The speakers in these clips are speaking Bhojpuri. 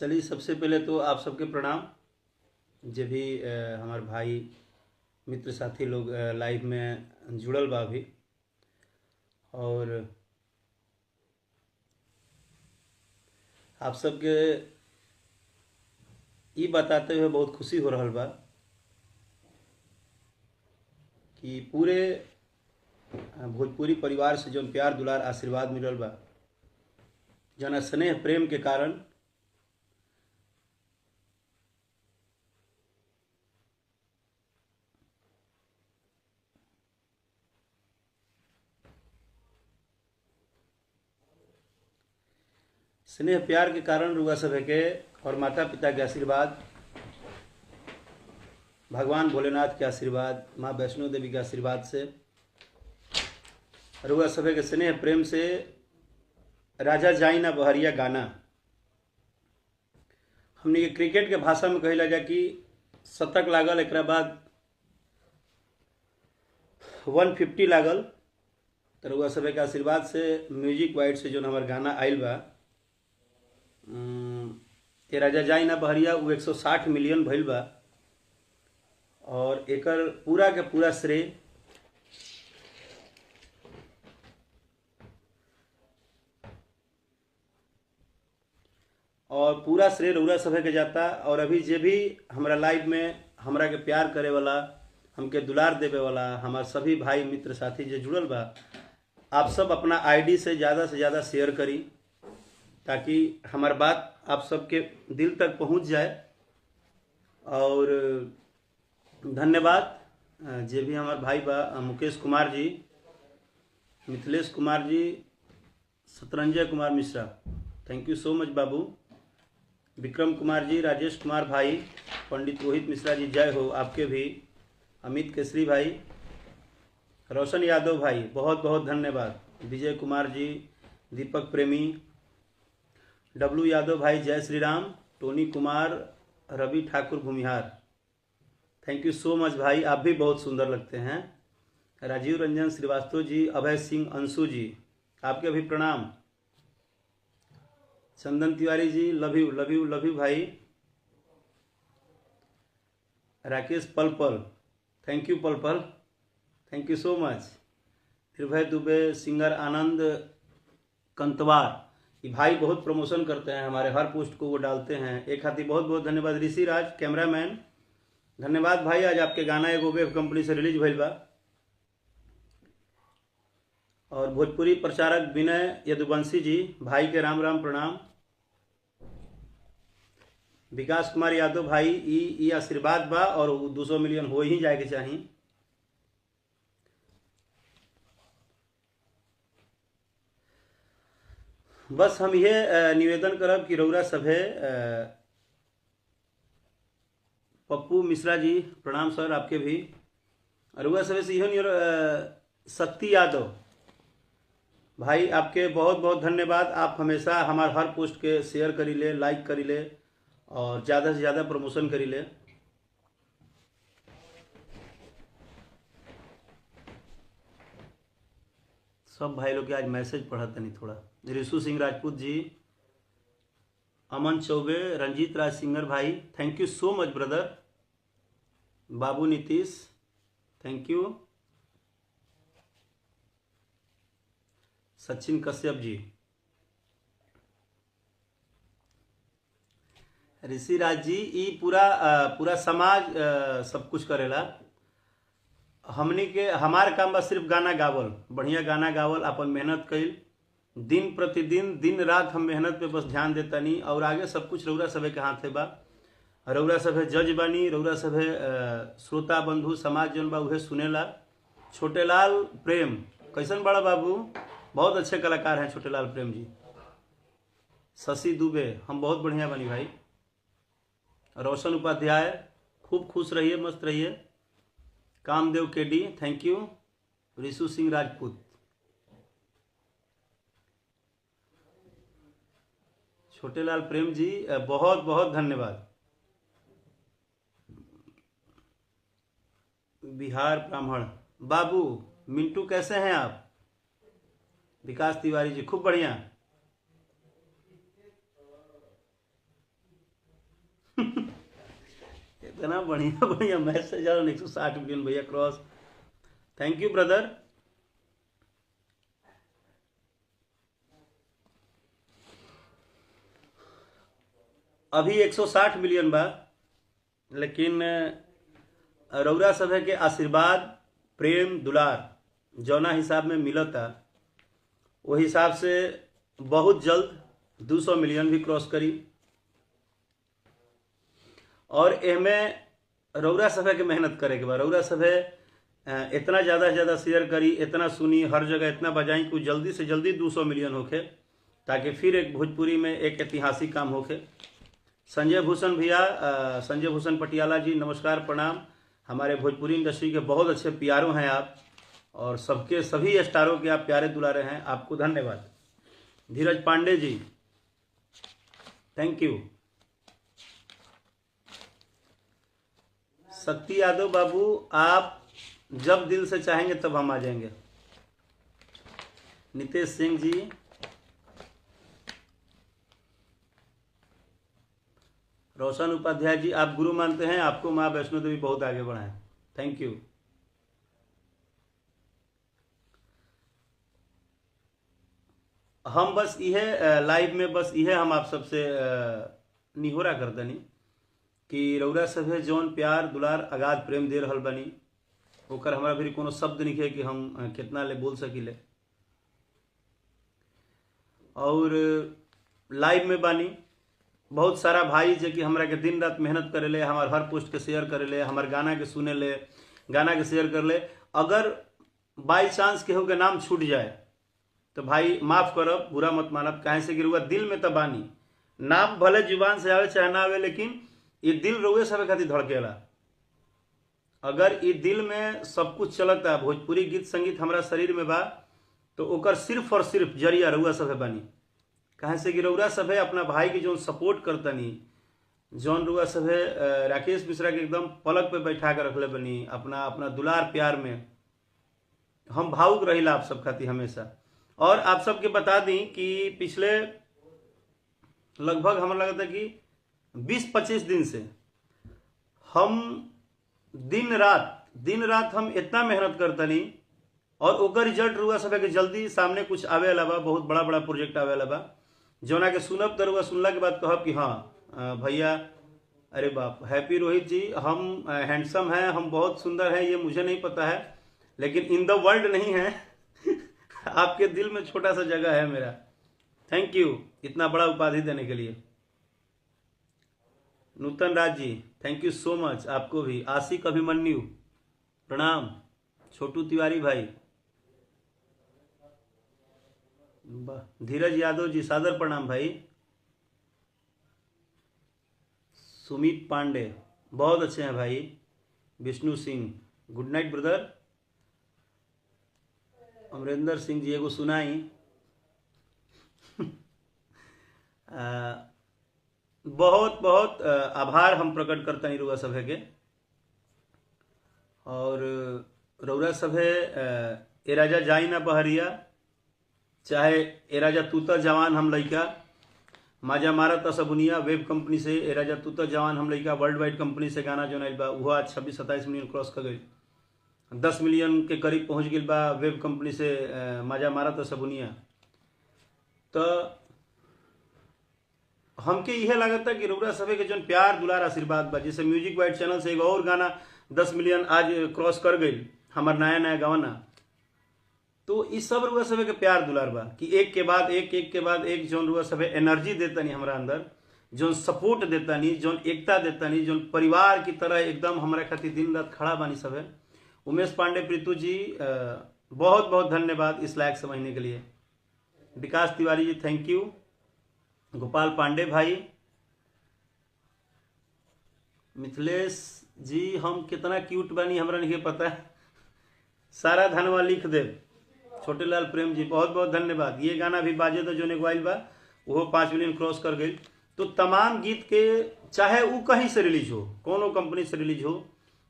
चलिए, सबसे पहले तो आप सबके प्रणाम। जे भी हमारे भाई मित्र साथी लोग लाइव में जुड़ल बा अभी। और आप सबके ई बताते हुए बहुत खुशी हो रहल बा कि पूरे भोजपुरी परिवार से जौन प्यार दुलार आशीर्वाद मिलल बा, जौन स्नेह प्रेम के कारण स्नेह प्यार के कारण रुआ सभे के और माता पिता के आशीर्वाद, भगवान भोलेनाथ के आशीर्वाद, माँ वैष्णो देवी के आशीर्वाद से, रुआ सभे के स्नेह प्रेम से राजा जाई ना बहरिया गाना हमने के क्रिकेट के भाषा में कहिला जा कि शतक लागल, एक बाद 150 लागल। तो रुआ सभे के आशीर्वाद से म्यूजिक वाइड से जो हमार गाना आयल बा, ये राजा जाई ना बहरिया, वो 160 मिलियन भइल बा। और एकर पूरा के पूरा श्रेय रउरा सभे के जाता। और अभी जे भी हमरा लाइव में हमरा के प्यार करे वाला, हमके दुलार देवे वाला हमार सभी भाई मित्र साथी जो जुड़ल बा, आप सब अपना आईडी से ज़्यादा शेयर करी ताकि हमार बात आप सबके दिल तक पहुंच जाए। और धन्यवाद जे भी हमार भाई बा, Mukesh Kumar ji, Mithilesh Kumar ji, Satranjay Kumar Mishra, thank you so much बाबू। विक्रम कुमार जी, राजेश कुमार भाई, पंडित रोहित मिश्रा जी, जय हो आपके भी। अमित केसरी भाई, रोशन यादव भाई, बहुत बहुत धन्यवाद। विजय कुमार जी, दीपक प्रेमी, डब्लू यादव भाई, जय Shri Ram. Tony Kumar, Ravi Thakur Bhumihar, thank you so much भाई, आप भी बहुत सुंदर लगते हैं। राजीव रंजन श्रीवास्तव जी, अभय सिंह, अंशु जी, आपके भी प्रणाम। Chandan Tiwari ji, love you love you love you भाई। Rakesh Palpal, thank you Palpal, thank you so much. Nirbhay Dubey, singer आनंद कंतवार, ये भाई बहुत प्रमोशन करते हैं हमारे, हर पोस्ट को वो डालते हैं, एक हाथी बहुत बहुत धन्यवाद। ऋषि राज कैमरामैन, धन्यवाद भाई। आज आपके गाना एगो वेब कंपनी से रिलीज भइल बा। और भोजपुरी प्रचारक विनय यदुवंशी जी, भाई के राम राम प्रणाम। विकास कुमार यादव भाई, ई आशीर्वाद बा और 200 मिलियन हो ही जाए के चाहिए। बस हम ये निवेदन करब कि रउरा सभे, पप्पू मिश्रा जी प्रणाम सर, आपके भी। रउरा सभे से शक्ति यादव भाई, आपके बहुत बहुत धन्यवाद। आप हमेशा हमारे हर पोस्ट के शेयर करी ले, लाइक करी ले और ज़्यादा से ज़्यादा प्रमोशन करी ले। सब भाई लोग के आज मैसेज पढ़ा तनी थोड़ा। रिशु सिंह राजपूत जी, अमन चौबे, रंजीत राज सिंगर भाई, थैंक यू सो मच ब्रदर। बाबू नीतीश, थैंक यू। सचिन कश्यप जी, ऋषि राज जी, ई पूरा समाज सब कुछ करेला। हमनी के हमार काम बा सिर्फ गाना गावल, बढ़िया गाना गावल, अपन मेहनत कईल, दिन प्रतिदिन दिन रात हम मेहनत पे बस ध्यान देता नहीं। और आगे सब कुछ रउरा सभे के हाथ बा। रउरा सभे जज बानी, रउरा सभे श्रोता बंधु समाज जन बा उहे सुनेला। छोटेलाल प्रेम, कैसन बड़ा बाबू, बहुत अच्छे कलाकार हैं छोटेलाल प्रेम जी। शशि दुबे, हम बहुत बढ़िया बनी भाई। रोशन उपाध्याय, खूब खुश रहिए, मस्त रहिए। Kamdev KD, thank you. Rishu Singh Rajput, Chhotelal Prem ji, बहुत बहुत धन्यवाद। बिहार ब्राह्मण बाबू, मिंटू कैसे हैं आप? विकास तिवारी जी, खूब बढ़िया। इतना बढ़िया बढ़िया मैसेज आ 160 मिलियन भैया क्रॉस। Thank you brother. अभी 160 मिलियन बा, लेकिन रउरा सभे के आशीर्वाद प्रेम दुलार जौना हिसाब में मिलता वो हिसाब से बहुत जल्द 200 मिलियन भी क्रॉस करी। और एमे रउरा सभे के मेहनत करे के बाद रउरा सभे इतना ज़्यादा से ज़्यादा शेयर करी, इतना सुनी, हर जगह इतना बजाई कि जल्दी से जल्दी 200 मिलियन होके, ताकि फिर एक भोजपुरी में एक ऐतिहासिक काम होके। संजय भूषण भैया, संजय भूषण पटियाला जी नमस्कार प्रणाम। हमारे भोजपुरी इंडस्ट्री के बहुत अच्छे प्यारों हैं आप, और सबके सभी स्टारों के आप प्यारे दुलारे हैं, आपको धन्यवाद। धीरज पांडे जी थैंक यू। शक्ति यादव बाबू, आप जब दिल से चाहेंगे तब हम आ जाएंगे। नितेश सिंह जी, रोशन उपाध्याय जी, आप गुरु मानते हैं, आपको माँ वैष्णो देवी बहुत आगे बढ़ाएं। Thank you. हम बस यह लाइव में बस यह हम आप सबसे निहोरा कर दनी कि रउरा सभे जौन प्यार दुलार अगाध प्रेम दे रहल बनी, ओकर हमारा भी कोनो शब्द नहीं है कि हम कितना ले बोल सकीले। और लाइव में बानी बहुत सारा भाई जो कि हमरा के दिन रात मेहनत करेले, हमार हर पोस्ट के शेयर करेले, हमार गाना के सुने ले, गाना के शेयर कर ले। अगर बाई चांस केहू के नाम छूट जाए तो भाई माफ करब, बुरा मत मानब, काहे से कि रुआ दिल में तो बानी। नाम भले जुबान से आवे चाहे ना आवे, लेकिन ये दिल रुए सब खातिर धड़केला। अगर ये दिल में सब कुछ चलता, भोजपुरी गीत संगीत हमारा शरीर में बा, तो ओकर सिर्फ और सिर्फ जरिया रउआ सभे बानी। कहे से कि रउरा सभे अपना भाई की जो सपोर्ट करतनी, जौन रउआ सभे राकेश मिश्रा के एकदम पलक पे बैठा कर रखले बनी, अपना अपना दुलार प्यार में हम भावुक रहिला आप सब खातिर हमेशा। और आप सबके बता दी कि पिछले लगभग हमारा लगता कि 20-25 दिन से हम दिन रात हम इतना मेहनत करतनी, और ओकर रिजल्ट रुआ सब के जल्दी सामने कुछ आवे वाला बा, बहुत बड़ा बड़ा प्रोजेक्ट आवे वाला बा, जौना के सुनब तो रुआ सुनला के बाद कहब कि हाँ भैया, अरे बाप, हैप्पी रोहित जी, हम हैंडसम हैं, हम बहुत सुंदर हैं, ये मुझे नहीं पता है, लेकिन इन द वर्ल्ड नहीं है आपके दिल में छोटा सा जगह है मेरा। थैंक यू इतना बड़ा उपाधि देने के लिए। नूतन Raj ji thank you so मच, आपको भी। आशिक अभिमन्यु प्रणाम। छोटू तिवारी भाई, धीरज यादव जी सादर प्रणाम भाई। सुमित पांडे बहुत अच्छे हैं भाई। Vishnu Singh good night brother. Amrendra Singh ji एगो सुनाई बहुत बहुत आभार हम प्रकट करता नहीं रुआ सभे के। और रउरा सभे ए राजा जाई ना बहरिया, चाहे ए राजा तूता जवान हम लइका, माजा मारत सबुनिया वेब कंपनी से ए राजा तूता जवान हम लइका वर्ल्ड वाइड कंपनी से गाना जो आइल बा वो आज 26-27 मिलियन क्रॉस कर गई, 10 मिलियन के करीब पहुंच गई बा वेब कंपनी से माजा मारत सबुनिया। तो हमके यह लागत कि रउरा सभे के जौन प्यार दुलार आशीर्वाद बा, जैसे म्यूजिक वाइड चैनल से एगो और गाना 10 मिलियन आज क्रॉस कर गई, हमार नया नया गाना, तो इस सब रुआ सभे के प्यार दुलार बा कि एक के बाद एक जौन रुआ सभे एनर्जी देता नहीं हमारा अंदर, जौन सपोर्ट देता नहीं, जौन एकता देता नहीं, जौन परिवार की तरह एकदम हमारे खातिर दिन रात खड़ा बानी सभे। उमेश पांडे प्रीतु जी बहुत बहुत धन्यवाद इस लायक समझने के लिए। विकास तिवारी जी थैंक यू। गोपाल पांडे भाई, मिथिलेश जी हम कितना क्यूट बानी हमरा नहीं पता है, सारा धनवा लिख दे। छोटे लाल प्रेम जी बहुत बहुत धन्यवाद। ये गाना भी बाजे तो जो नेगवाइल बा वो 5 मिलियन क्रॉस कर गई। तो तमाम गीत के चाहे वो कहीं से रिलीज हो, कोनो कंपनी से रिलीज हो,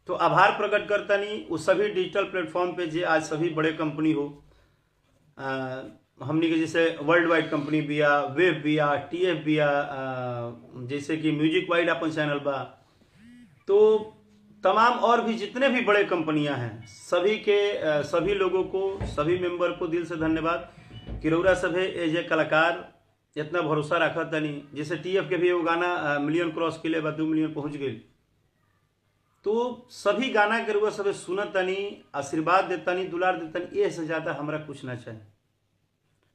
तो आभार प्रकट करता नहीं उस सभी डिजिटल प्लेटफॉर्म पे जे आज सभी बड़े कंपनी हो, हमनी के जैसे वर्ल्ड वाइड कंपनी बिया, वेब बिया, टीएफ बिया, जैसे कि म्यूजिक वाइड अपन चैनल बा, तो तो तमाम और भी जितने भी बड़े कंपनियां हैं सभी के सभी लोगों को, सभी मेंबर को दिल से धन्यवाद कि रउरा सभे एज ए कलाकार इतना भरोसा रखा तनी। जैसे टीएफ के भी वो गाना मिलियन क्रॉस के लिए 2 मिलियन पहुंच गई, तो सभी गाना के रउआ सभे सुनत तनी, आशीर्वाद देतनी, दुलार देतनी, ये से ज़्यादा हमरा कुछ ना चाहिए।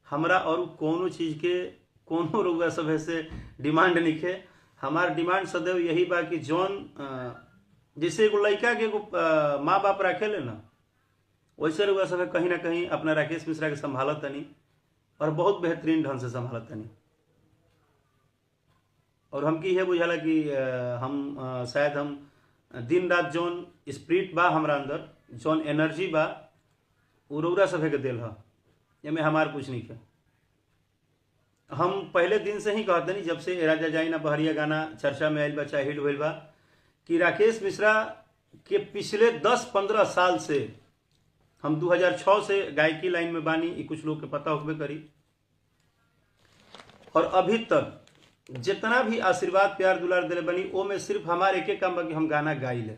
हमरा और कोनो चीज़ के कोनो रउआ सभे से डिमांड निके। हमार डिमांड सदैव यही बा कि जौन जैसे एगो लड़का के एगो माँ बाप रखे ले ना, वैसे रउआ सभे कहीं ना कहीं अपना राकेश मिश्रा के संभालत तनी और बहुत बेहतरीन ढंग से संभालत तनी। और हमकी यह बुझाला कि हम शायद हम दिन रात जौन स्पिरिट बा हमरा अंदर, जौन एनर्जी बा, वो रउरा सभे के दिल है, एमे हमार कुछ नहीं है। हम पहले दिन से ही कहते नहीं, जब से राजा जाई ना बहरिया गाना चर्चा में आयल बा, चाहे हिट भइल बा, कि राकेश मिश्रा के पिछले 10-15 साल से, हम 2006 से गायकी लाइन में बानी, ये कुछ लोग के पता होबे करी, और अभी तक जितना भी आशीर्वाद प्यार दुलार दिले बनी, वो में सिर्फ हमारे एक काम बा कि हम गाना गाई ले,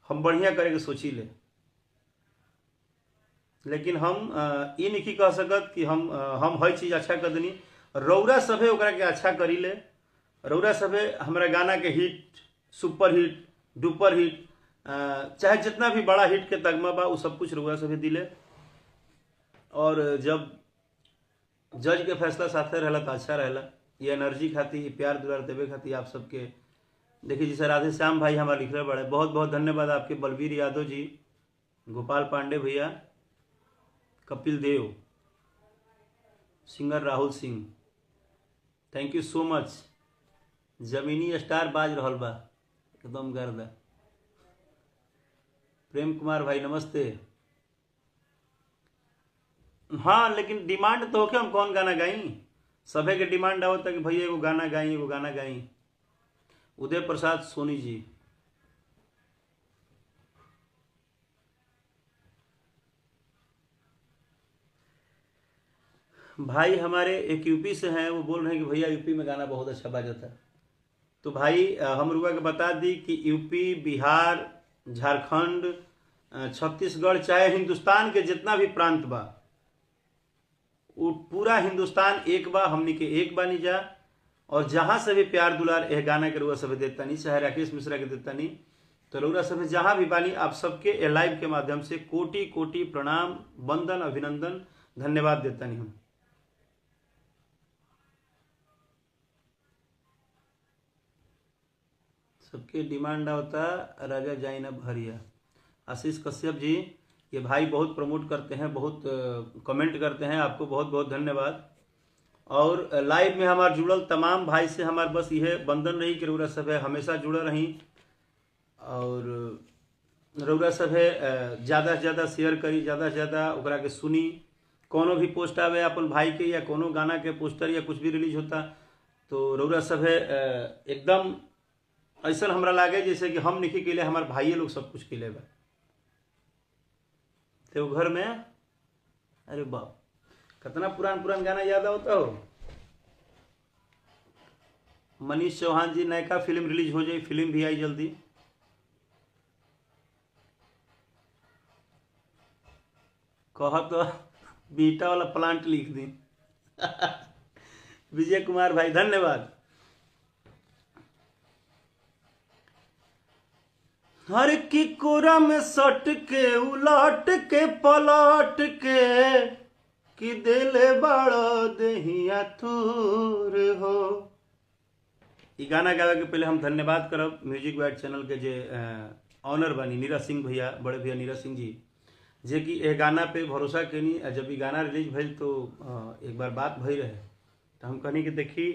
हम बढ़िया करे के सोची ले। लेकिन हम ये नहीं कह सकत कि हम हर चीज़ अच्छा कर देनी। रउरा सभे ओकरा के अच्छा करी ले। रउरा सभे हमारा गाना के hit, super hit, duper hit, चाहे जितना भी बड़ा हिट के तगमा बा, वो सब कुछ रउरा सभे दिले। और जब जज के फैसला साथे रहला तो अच्छा रहला। ये एनर्जी खाती, प्यार दुलार देवे खाती आप सबके। देखिए जैसे राधे श्याम भाई हमारे लिख रहे बड़े, बहुत बहुत धन्यवाद आपके। बलवीर यादव जी, गोपाल पांडे भैया, Kapil Dev, singer Rahul Singh, thank you so much. जमीनी स्टार बाज रहल बा एकदम गर्दा। प्रेम कुमार भाई नमस्ते। हाँ, लेकिन डिमांड तो होके हम कौन गाना गाई, सभे के डिमांड आवता कि भैया एगो गाना गाई, एगो गाना गाई। उदय प्रसाद सोनी जी, भाई हमारे एक यूपी से हैं, वो बोल रहे हैं कि भैया यूपी में गाना बहुत अच्छा बाजता है। तो भाई हम रुआ के बता दी कि यूपी, बिहार, झारखंड, छत्तीसगढ़, चाहे हिंदुस्तान के जितना भी प्रांत बा, वो पूरा हिंदुस्तान एक बा, हमनी के एक बानी जा। और जहाँ से भी प्यार दुलार यह गाना के रुआ सभी देता नहीं, चाहे राकेश मिश्रा के देता नहीं, तो रउरा सभी जहाँ भी बानी, आप सबके लाइव के माध्यम से कोटि कोटि प्रणाम, वंदन, अभिनंदन, धन्यवाद देता नहीं हम। सबके डिमांड होता राजा जाइना भरिया। आशीष कश्यप जी, ये भाई बहुत प्रमोट करते हैं, बहुत कमेंट करते हैं, आपको बहुत बहुत धन्यवाद। और लाइव में हमारे जुड़ल तमाम भाई से हमारे बस यह बंधन रही कि रउरा सभे हमेशा जुड़ल रही, और रउरा सभे ज़्यादा से ज़्यादा शेयर करी, ज़्यादा से ज़्यादा ओकरा के सुनी। कोनो भी पोस्ट आवे अपन भाई के, या कोनो गाना के पोस्टर या कुछ भी रिलीज होता, तो रउरा सभे एकदम ऐसा हमरा लागे जैसे कि हम नहीं के लिए, हमारे भाई लोग सब कुछ के लिए बा। तो घर में अरे बाप, कितना पुरान गाना याद होता हो। मनीष चौहान जी, नयका फिल्म रिलीज हो जाए, फिल्म भी आई जल्दी। कह तो बीटा वाला प्लांट लिख दी। विजय कुमार भाई धन्यवाद। हर की कोरा में सट के उलट के पलट के कि दिले बड़ो देहिया थूर हो। ये गाना गावे के पहले हम धन्यवाद करब म्यूजिक वाइड चैनल के जे ऑनर बनी नीरज सिंह भैया, बड़े भैया नीरज सिंह जी, जे कि यह गाना पे भरोसा कैनी। जब ये गाना रिलीज भइल तो एक बार बात भई रहे, तो हम कहनी कि देखी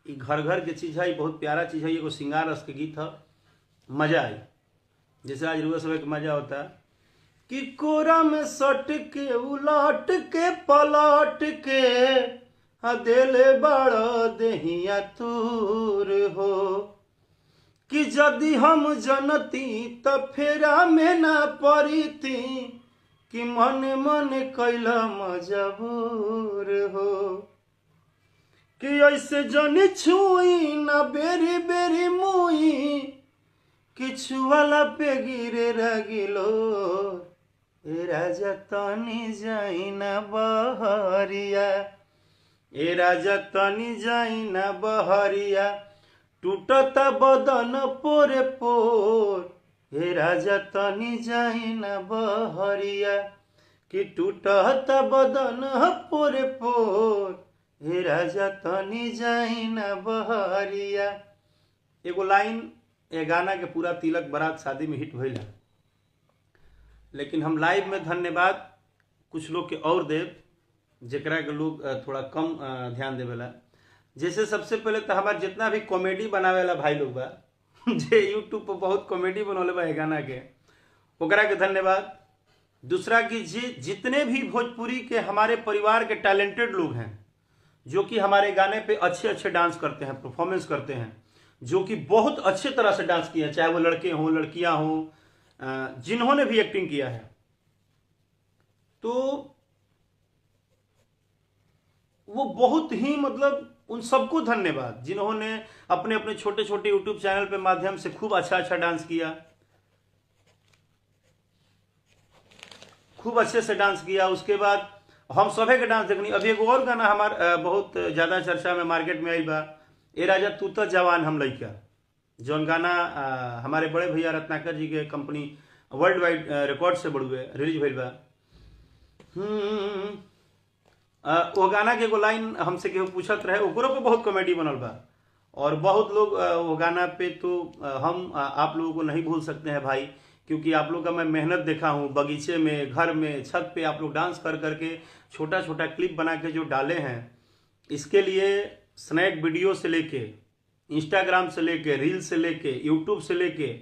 ये घर घर के चीज़ है, बहुत प्यारा चीज़ है, एगो श्रृंगार रस के गीत है, मजा आई। जैसे आज रुआ सब मजा होता कि कोरा में सट के उलट के पलट के दिले बड़ा देहिया तूर हो। कि यदि हम जनती त फेरा में ना पड़ती, कि मन मन कैला मजबूर हो। कि ऐसे जन छुई ना बेरी बेरी मुई, किछु वाला पे गिरे रगिलो ए राजा तनी जाई ना बहरिया ए राजा तनी जाई ना बहरिया टूटता बदन पोरे पोर हे राजा तनी जाई ना बहरिया कि टूटता बदन पोरे पोर हे राजा तनी जाई ना बहरिया। एगो लाइन ए गाना के पूरा तिलक बारात शादी में हिट भइला, लेकिन हम लाइव में धन्यवाद कुछ लोग के और देव जेकरा के लोग थोड़ा कम ध्यान देवेला। जैसे सबसे पहले तो हमारे जितना भी कॉमेडी बनावे वाला भाई लोग बा जे यूट्यूब पर बहुत कॉमेडी बनौले बा गाना के, ओकरा के धन्यवाद। दूसरा कि जितने भी भोजपुरी के हमारे परिवार के टैलेंटेड लोग हैं जो कि हमारे गाने पे अच्छे अच्छे डांस करते हैं, परफॉर्मेंस करते हैं, जो कि बहुत अच्छे तरह से डांस किया, चाहे वो लड़के हों लड़कियां हों, जिन्होंने भी एक्टिंग किया है, तो वो बहुत ही मतलब उन सबको धन्यवाद जिन्होंने अपने अपने छोटे छोटे यूट्यूब चैनल पे माध्यम से खूब अच्छा अच्छा डांस किया, खूब अच्छे से डांस किया। उसके बाद हम सभी के डांस देखनी। अभी एक और गाना हमार बहुत ज्यादा चर्चा में मार्केट में आइल बा, ए राजा तू तो जवान हम लइका, जौन गाना हमारे बड़े भैया रत्नाकर जी के कंपनी वर्ल्ड वाइड रिकॉर्ड से बड़ुए रिलीज भइल बा। वो गाना के एगो लाइन हमसे केहू पूछत रहे, ओकरो पे बहुत कॉमेडी बनल बा और बहुत लोग वो गाना पे तो हम आप लोगों को नहीं भूल सकते हैं भाई, क्योंकि आप लोग का मैं मेहनत देखा हूँ, बगीचे में, घर में, छत पे आप लोग डांस कर करके छोटा छोटा क्लिप बना के जो डाले हैं, इसके लिए स्नैप वीडियो से लेके इंस्टाग्राम से लेके रील से लेके यूट्यूब से लेके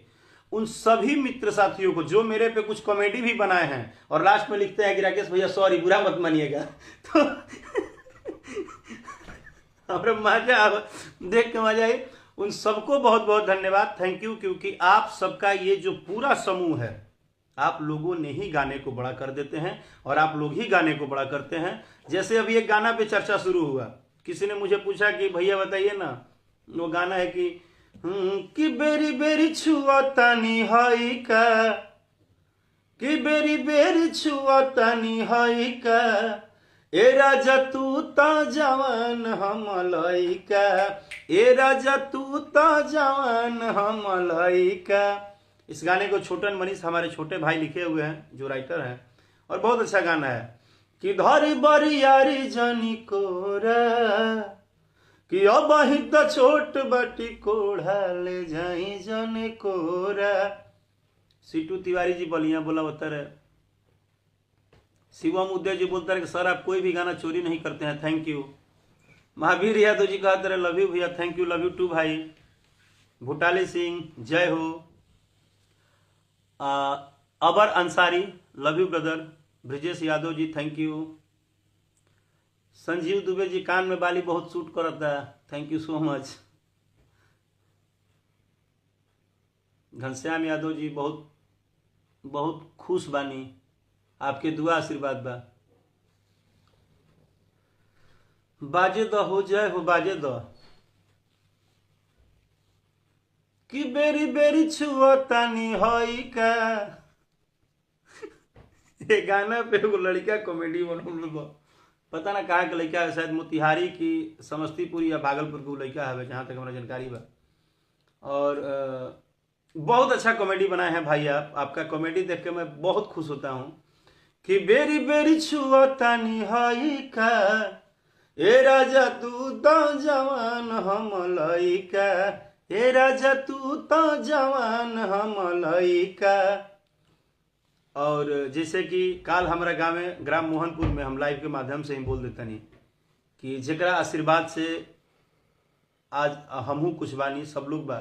उन सभी मित्र साथियों को जो मेरे पे कुछ कॉमेडी भी बनाए हैं और लास्ट में लिखते हैं कि राकेश भैया सॉरी बुरा मत मानिएगा, तो हमारे मजा देख के मजा आई। उन सबको बहुत बहुत धन्यवाद, थैंक यू, क्योंकि आप सबका ये जो पूरा समूह है, आप लोगों ने ही गाने को बड़ा कर देते हैं और आप लोग ही गाने को बड़ा करते हैं। जैसे अभी एक गाना पे चर्चा शुरू हुआ, किसी ने मुझे पूछा कि भैया बताइए ना, वो गाना है कि बेरी बेरी छुआ तानी हई का, कि बेरी बेरी छुआ तानी हई का, ए राजा तू तो जवान हम लइका, ए राजा तू तो जवान हम लइका। इस गाने को छोटन मनीष हमारे छोटे भाई लिखे हुए हैं जो राइटर हैं, और बहुत अच्छा गाना है कि धरी बरी यारी जनी कोरा, कि अब ही तो छोट बटी कोढ़ा ले जाई जने कोरा। सीटू तिवारी जी बलिया बोला बता रहे। शिवम उदय जी बोलता है कि सर आप कोई भी गाना चोरी नहीं करते हैं, थैंक यू। महावीर यादव जी कहते रहे लव यू भैया, thank you, love you too भाई। भूटाली सिंह जय हो। Abar Ansari love you brother. Brijesh Yadav ji thank you. Sanjeev Dubey ji कान में बाली बहुत सूट करता है, थैंक यू सो मच। घनश्याम यादव जी बहुत बहुत खुश बानी, आपके दुआ आशीर्वाद बा। बाजे द हो जय हो बाजे द, कि बेरी बेरी छुआ तानी हई का। ये गाना पे एगो लड़का कॉमेडी बनल बा, पता ना कहाँ के लड़का है, शायद मोतिहारी की समस्तीपुर या भागलपुर के लड़का है जहाँ तक हमारा जानकारी बा। और बहुत अच्छा कॉमेडी बनाए हैं भाई आप, आपका कॉमेडी देख के मैं बहुत खुश होता हूँ। कि बेरी बेरी छुआ तानी हई का, ए राजा तू तो जवान हम लइका, ए राजा तू तो जवान हम लइका। और जैसे कि काल हमारा गाँव में ग्राम मोहनपुर में हम लाइव के माध्यम से ही बोल देता नहीं कि जेकरा आशीर्वाद से आज हमहू कुछ बानी, सब लोग बा।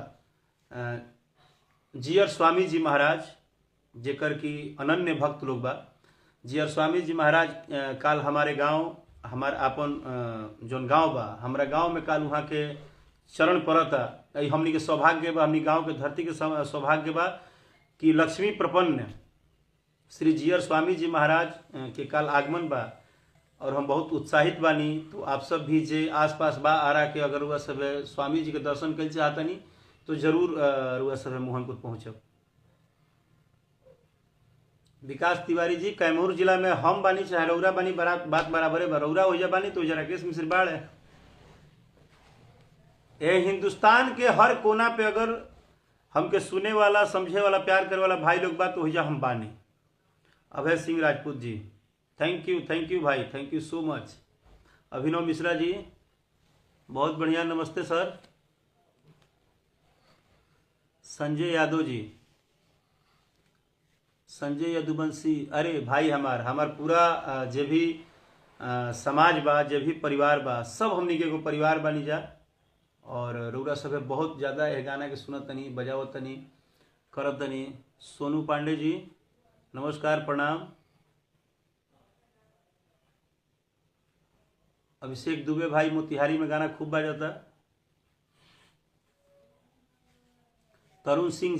जीयर स्वामी जी महाराज जेकर की अनन्य भक्त लोग बा, जीयर स्वामी जी महाराज काल हमारे गांव, हमार अपन जोन गांव बा, हमारा गांव में काल वहाँ के चरण पड़ता। हमनी के सौभाग्य बा, हमनी गांव के धरती के सौभाग्य बा कि लक्ष्मी प्रपन्न श्री जीयर स्वामी जी महाराज के काल आगमन बा और हम बहुत उत्साहित बानी। तो आप सब भी जे आसपास बा आरा के, अगर वह सब स्वामी जी के दर्शन कर चाहतनी तो जरूर रुआ सब मोहनपुर पहुँचब। विकास तिवारी जी, कैमूर जिला में हम बानी चाहे रौरा बानी, बात बराबरे बा। रौरा ओजा बानी तो ओजा राकेश मिश्र बाढ़ है। ये हिंदुस्तान के हर कोना पे अगर हमके सुने वाला, समझे वाला, प्यार करे वाला भाई लोग बात तो ओजा हम बानी। अभय सिंह राजपूत जी, थैंक यू भाई, थैंक यू सो मच। अभिनव मिश्रा जी, बहुत बढ़िया, नमस्ते सर। संजय यादव जी, संजय यदुवंशी, अरे भाई हमार पूरा जे भी समाज बा, जे भी परिवार बा, सब हमनी के एगो परिवार बानी जा। और रउरा सब बहुत ज़्यादा यह गाना के सुनत तनी, बजावत तनी, करत तनी। सोनू पांडे जी, नमस्कार, प्रणाम। अभिषेक दुबे भाई, मोतिहारी में गाना खूब बजाता। तरुण सिंह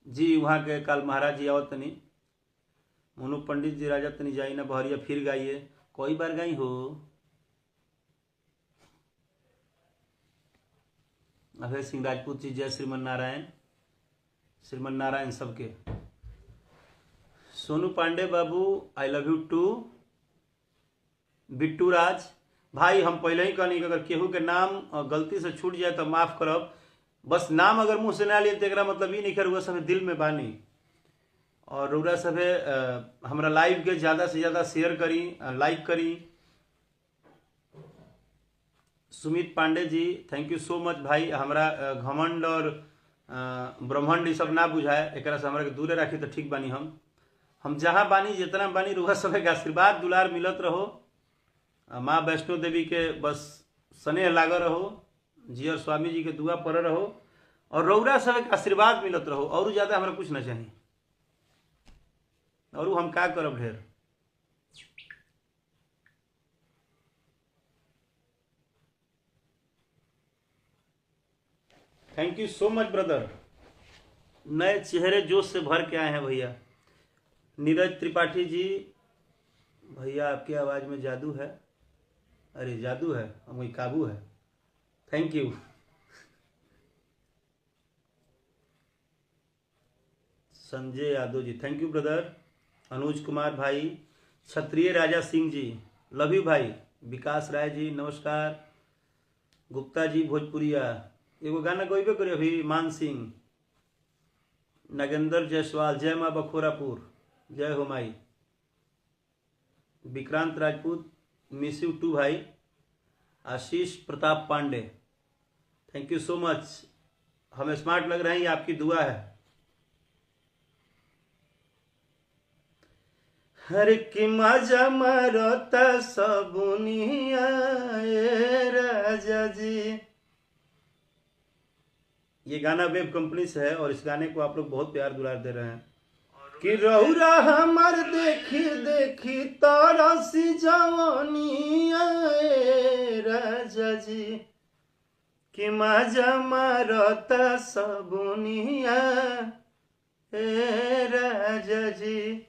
जी वहाँ के काल महाराज जी आवत तनी। मोनू पंडित जी, राजा तनी जाई ना बहरिया फिर गाइए, कोई बार गाई हो। अभय सिंह राजपूत जी, जय श्रीमन नारायण, श्रीमन नारायण सबके। सोनू पांडे बाबू, I love you too. Bittu Raj भाई, हम पहले ही कहनी कि अगर केहू के नाम गलती से छूट जाए तो माफ करब। बस नाम अगर मुंह से ना लिए तो एकरा मतलब ही नहीं कर, सब दिल में बानी। और रउरा सभे हमरा लाइव के ज़्यादा से ज़्यादा शेयर करी, लाइक करी। Sumit Pandey ji, thank you so much भाई। हमरा घमंड और ब्रह्मांड ये सब ना बुझाए, एकरा से हमरा के दूरे राखी तो ठीक बानी। हम जहाँ बानी, जितना बानी, रउरा सभे के आशीर्वाद दुलार मिलत रहो। माँ वैष्णो देवी के बस स्नेह लाग रहो, जियर स्वामी जी के दुआ पर रहो, और रउरा सभे के आशीर्वाद मिलत रहो। और ज़्यादा हमरा कुछ ना चाहिए, और हम का करब ढेर। थैंक यू सो मच ब्रदर। नए चेहरे जोश से भर के आए हैं भैया। नीरज त्रिपाठी जी, भैया आपकी आवाज़ में जादू है। अरे जादू है, हम वही काबू है। Thank you. Sanjay Yadav ji, thank you brother. Anuj Kumar भाई, क्षत्रिय राजा सिंह जी, लव यू भाई। विकास राय जी, नमस्कार। गुप्ता जी, भोजपुरिया, एगो गाना गइबे करी अभी। मान सिंह, नागेंद्र जायसवाल, जय माँ बखोरापुर, जय हो माई। Vikrant Rajput, miss you too भाई। Ashish Pratap Pandey, thank you so much. हमें स्मार्ट लग रहे हैं, ये आपकी दुआ है। हर की मजा मरता सबुनिया राजा जी। ये गाना वेब कंपनी से है और इस गाने को आप लोग बहुत प्यार दुलार दे रहे हैं। कि रौरा हमर देखी देखी तरसी जवानिया राजा जी, कि मजा मारता सबुनिया राजा जी।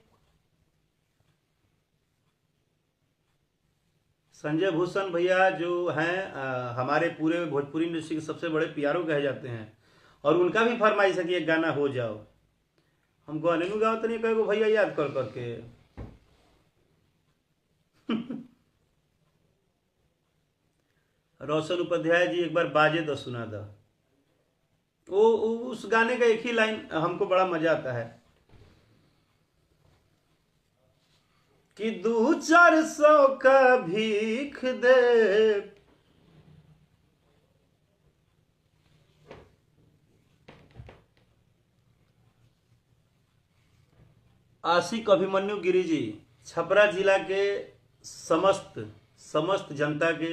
संजय भूषण भैया जो हैं हमारे पूरे भोजपुरी इंडस्ट्री के सबसे बड़े प्यारों कहे जाते हैं, और उनका भी फरमाइश है कि एक गाना हो जाओ। हमको अनिल गाँव तो नहीं कहेगो भैया, याद कर करके। रोशन उपाध्याय जी, एक बार बाजे तो सुना दो। वो उस गाने का एक ही लाइन हमको बड़ा मजा आता है कि 200-400 का भीख दे, आशिक अभिमन्यु गिरी जी, छपरा जिला के समस्त जनता के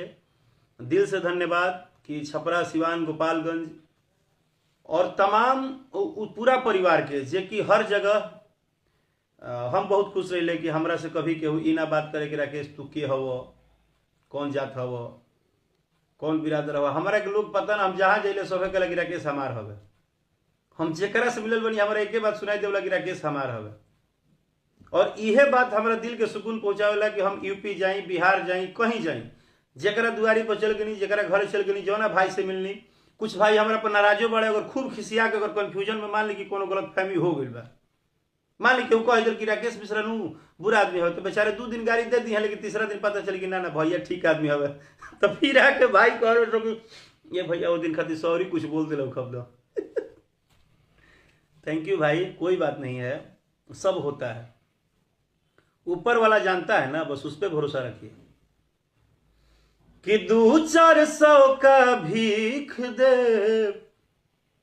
दिल से धन्यवाद कि छपरा, सिवान, गोपालगंज और तमाम पूरा परिवार के, जे कि हर जगह हम बहुत खुश रही कि हमरा से कभी केहू ई ना बात करे कि राकेश तू के हवो, कौन जात हवो, कौन बिरादर हवो। हमारा के लोग पता ना, हम जहाँ जाइले सभे कहला कि राकेश हमार हवे। हम जेकरा से मिलल बनी हमारा एक बात सुनाई देवला कि राकेश हमार हवे। और इहे बात हमारा दिल के सुकून पहुंचावेला कि हम यूपी जाई, बिहार जाई, कहीं जाई, जरा दुआरी पर चल गई, जरा घर चल गई, जौना भाई से मिलनी। कुछ भाई हमारा पर नाराजो बड़े, अगर खूब खिसिया के अगर कन्फ्यूजन में मान ली कि कोनो गलत फहमी हो गई बा, मान ली केहू कह दिल कि राकेश मिश्रा नू बुरा आदमी हो, तो बेचारे 2 दिन गाड़ी दे दी है, लेकिन तीसरा दिन पता चल कि ना भैया ठीक आदमी हवे। तो फिर आके भाई कह ये भैया वो दिन खातिर सॉरी कुछ बोल दिल खब लो। थैंक यू भाई, कोई बात नहीं है, सब होता है, ऊपर वाला जानता है ना, बस उस पर भरोसा रखिए। कि 200-400 का भीख दे,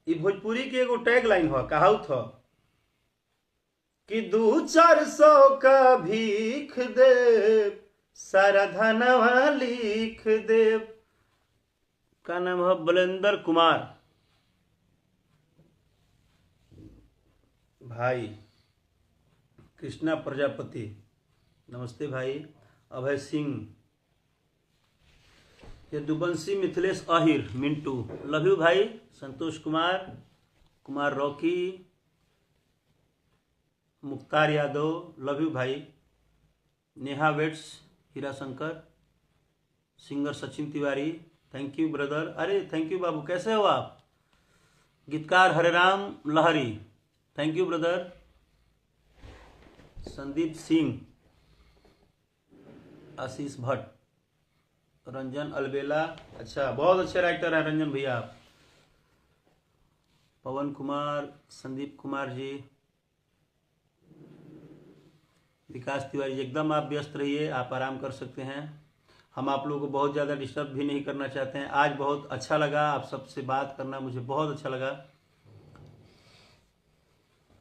ये भोजपुरी के एगो टैग लाइन हो, कहावत हो कि 200-400 का भीख दे, सारा धनवा लिख दे। का नाम है बलेंद्र कुमार भाई, कृष्णा प्रजापति नमस्ते भाई, अभय सिंह, यदुवंशी मिथिलेश आहिर मिंटू लव यू भाई, Santosh Kumar Rocky, Mukhtar Yadav love you भाई, नेहा वेट्स, Hira Shankar, singer Sachin Tiwari thank you brother, अरे थैंक यू बाबू, कैसे हो आप? गीतकार Hareram Lahari thank you brother, Sandeep Singh, Ashish Bhatt, Ranjan Albela, अच्छा बहुत अच्छे राइटर हैं रंजन भैया आप, पवन कुमार, संदीप कुमार जी, विकास तिवारी जी, एकदम आप व्यस्त रहिए, आप आराम कर सकते हैं, हम आप लोगों को बहुत ज़्यादा डिस्टर्ब भी नहीं करना चाहते हैं। आज बहुत अच्छा लगा आप सबसे बात करना, मुझे बहुत अच्छा लगा।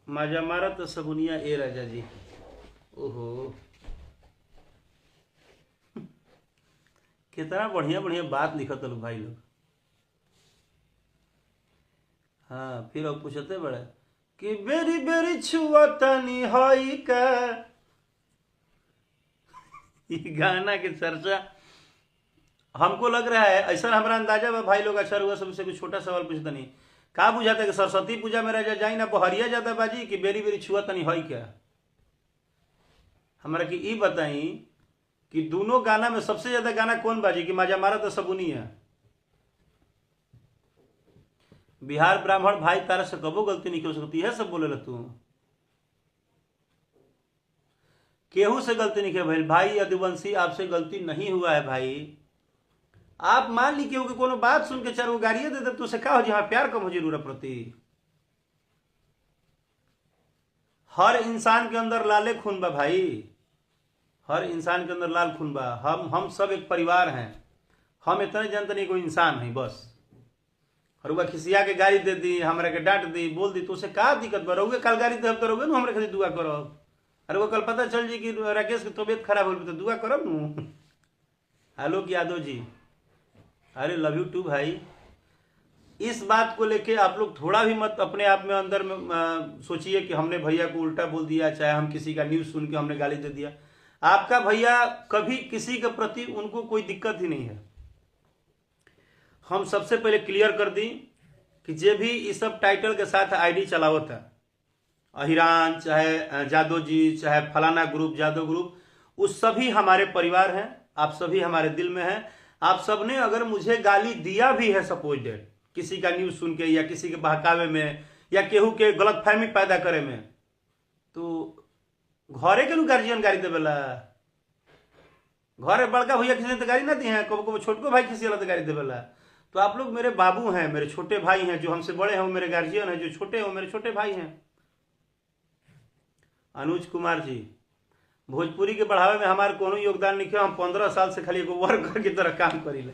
माजा मारा तो सबुनिया ए राजा जी, ओहो कितना बढ़िया बढ़िया बात लिखत लोग भाई लोग। हाँ फिर अब पूछते बड़े कि बेरी बेरी छुआ तनी हई का, ये गाना के चर्चा हमको लग रहा है, ऐसा हमारा अंदाजा बा भाई लोग। अच्छा हुआ सबसे कुछ छोटा सवाल पूछता नहीं, का बुझाता कि सरस्वती पूजा में राजा जाई ना बहरिया जाता बाजी कि बेरी बेरी छुआ तनी हई क्या? हमारा कि ई बताई कि दोनों गाना में सबसे ज्यादा गाना कौन बाजी कि माजा मारा तो सबुनी है? बिहार ब्राह्मण भाई तारा से कबो गलती नहीं हो सकती है, सब बोले तू केहू से गलती नहीं है भाई। यदुवंशी आपसे गलती नहीं हुआ है भाई, आप मान ली केहू के कोनो बात सुन के 4 गाड़ियां दे दे तो उसे कहा हो जहां प्यार कम हो जरूरत प्रति। हर इंसान के अंदर लाले खून बा भाई, हर इंसान के अंदर लाल खून बा। हम सब एक परिवार हैं, हम इतने जनता नहीं कोई इंसान है बस। और वह खिसिया के गाड़ी दे दी, हमरा के डांट दी, बोल दी तो उसे का दिक्कत बा? रहुए कल गाड़ी दे तो रहुए ना हमरा खातिर दुआ करो। अरे वो कल पता चल जी कि राकेश की तबीयत खराब हो तो दुआ करो न। आलोक यादव जी, अरे लव यू टू भाई। इस बात को लेके आप लोग थोड़ा भी मत अपने आप में अंदर में सोचिए कि हमने भैया को उल्टा बोल दिया, चाहे हम किसी का न्यूज सुन के हमने गाली दे दिया। आपका भैया कभी किसी के प्रति उनको कोई दिक्कत ही नहीं है। हम सबसे पहले क्लियर कर दी कि जे भी इस सब टाइटल के साथ आईडी चलावत है, अहिरान चाहे जादव जी चाहे फलाना ग्रुप जादव ग्रुप, उस सभी हमारे परिवार हैं, आप सभी हमारे दिल में हैं। आप सबने अगर मुझे गाली दिया भी है सपोज डेट किसी का न्यूज सुन के या किसी के बहकावे में या केहू के गलत फहमी पैदा करे में, तो घरे के गार्जियन गाड़ी देवेला। घरे बड़का भैया किसी ने तो गाड़ी ना दी है, कब कब छोटको भाई किसी वाला तो गाड़ी देवेला। तो आप लोग मेरे बाबू हैं, मेरे छोटे भाई हैं, जो हमसे बड़े हैं वो मेरे गार्जियन हैं, जो छोटे हैं वो मेरे छोटे भाई हैं। अनुज कुमार जी, भोजपुरी के बढ़ावे में हमारे कोनो योगदान नहीं किया, हम 15 साल से खाली एगो वर्कर की तरह काम करी ले।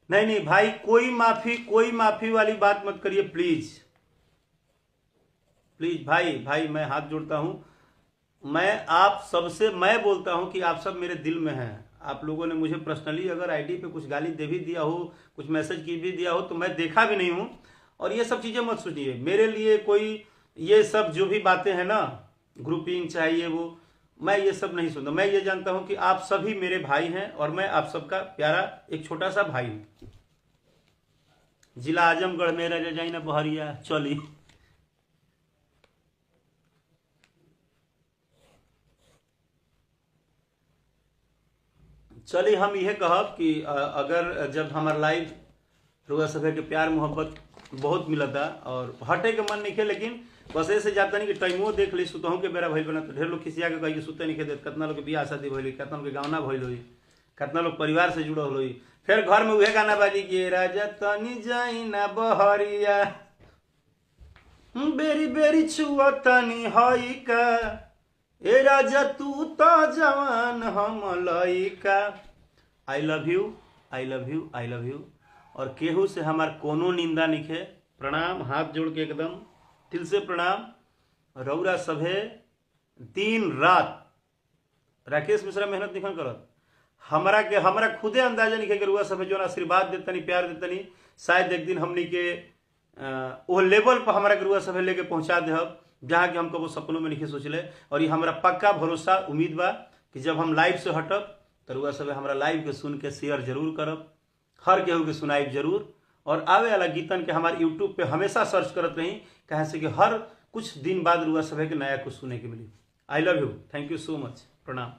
नहीं भाई, कोई माफी वाली बात मत करिए प्लीज प्लीज। भाई मैं हाथ जोड़ता हूं, मैं बोलता हूं कि आप सब मेरे दिल में हैं। आप लोगों ने मुझे पर्सनली अगर आईडी पे कुछ गाली दे भी दिया हो, कुछ मैसेज की भी दिया हो, तो मैं देखा भी नहीं हूं। और ये सब चीजें मत सोचिए मेरे लिए कोई, ये सब जो भी बातें हैं ना, ग्रुपिंग चाहिए वो, मैं ये सब नहीं सुनता। मैं ये जानता हूं कि आप सभी मेरे भाई हैं और मैं आप सबका प्यारा एक छोटा सा भाई हूं। जिला आजमगढ़ में राजा जाई ना बहरिया चली। चलिए हम यह कहब कि अगर जब हमार लाइव रुआ सभे के प्यार मोहब्बत बहुत मिलता और हटे के मन नहीं खे, लेकिन बस ऐसे जाता नहीं कि टाइमो देख ली सुतहूँ के बेरा भइल बना तो ढेर लोग खिसिया के कही कि सुते नहीं खे देत, कितना लोग के बियाह शादी भइल, कितना लोग के गावना भइल हुई, कितना लोग परिवार से जुड़ल हुई, फिर घर में उहे गाना बाजी कि राजा तनी जाई ना बहरिया बेरी बेरी छुआ तनी हई का, ए राजा तू तो जवान हम लइका। आई love you, I love you, I love you. और केहू से हमार कोनो निंदा निखे, प्रणाम, हाथ जोड़ के एकदम दिल से प्रणाम। रौरा सभे दिन रात राकेश मिश्रा मेहनत निखन करत, हमरा खुदे अंदाजा नहीं कि रुआ सभे जो आशीर्वाद देतनी, प्यार देतनी, शायद एक दिन हमनी के वो लेवल पर हमारा रुआ सभे लेके पहुंचा देहब जहाँ कि हम कबो सपनों में नहीं सोचले। और ये हमारा पक्का भरोसा उम्मीद बा कि जब हम लाइव से हटब तो रुआ सभे हमारा लाइव के सुन के शेयर जरूर करब, हर केहू के सुनाइब जरूर, और आवे वाला गीतन के हमारे यूट्यूब पे हमेशा सर्च करत रही, कहे से कि हर कुछ दिन बाद रुआ सभे के नया कुछ सुने के मिली। आई love you, thank you so मच, प्रणाम।